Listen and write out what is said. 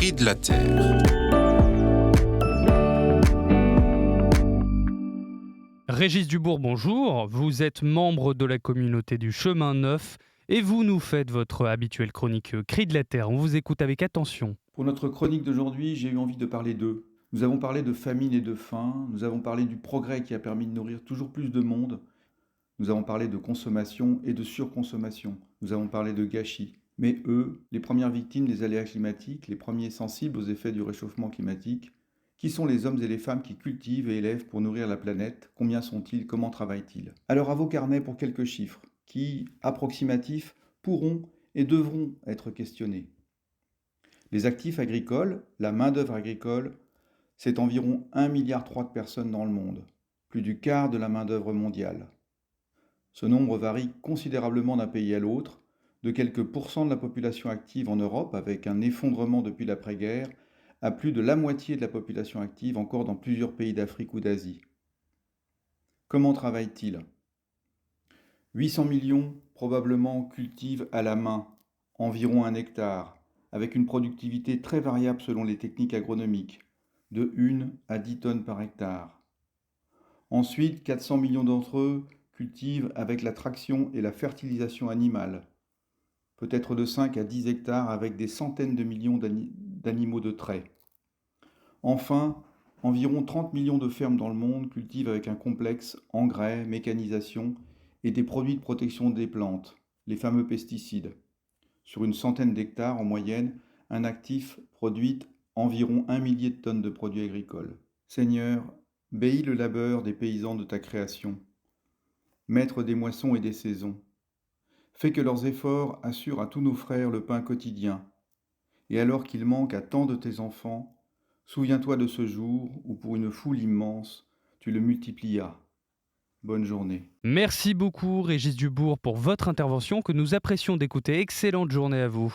cris de la terre. Régis Dubourg, bonjour. Vous êtes membre de la communauté du Chemin Neuf et vous nous faites votre habituelle chronique Cris de la Terre. On vous écoute avec attention. Pour notre chronique d'aujourd'hui, j'ai eu envie de parler d'eux. Nous avons parlé de famine et de faim, nous avons parlé du progrès qui a permis de nourrir toujours plus de monde, nous avons parlé de consommation et de surconsommation, nous avons parlé de gâchis. Mais eux, les premières victimes des aléas climatiques, les premiers sensibles aux effets du réchauffement climatique, qui sont les hommes et les femmes qui cultivent et élèvent pour nourrir la planète? Combien sont-ils? Comment travaillent-ils? Alors à vos carnets pour quelques chiffres, qui, approximatifs, pourront et devront être questionnés. Les actifs agricoles, la main-d'œuvre agricole, c'est environ 1,3 milliard de personnes dans le monde, plus du quart de la main-d'œuvre mondiale. Ce nombre varie considérablement d'un pays à l'autre, de quelques pourcents de la population active en Europe, avec un effondrement depuis l'après-guerre, à plus de la moitié de la population active encore dans plusieurs pays d'Afrique ou d'Asie. Comment travaillent-ils? 800 millions probablement cultivent à la main, environ 1 hectare, avec une productivité très variable selon les techniques agronomiques, de 1 à 10 tonnes par hectare. Ensuite, 400 millions d'entre eux cultivent avec la traction et la fertilisation animale, peut-être de 5 à 10 hectares avec des centaines de millions d'animaux de trait. Enfin, environ 30 millions de fermes dans le monde cultivent avec un complexe engrais, mécanisation et des produits de protection des plantes, les fameux pesticides. Sur une centaine d'hectares en moyenne, un actif produit environ 1 millier de tonnes de produits agricoles. Seigneur, béis le labeur des paysans de ta création, maître des moissons et des saisons. Fais que leurs efforts assurent à tous nos frères le pain quotidien. Et alors qu'il manque à tant de tes enfants, souviens-toi de ce jour où pour une foule immense, tu le multiplias. Bonne journée. Merci beaucoup Régis Dubourg pour votre intervention que nous apprécions d'écouter. Excellente journée à vous.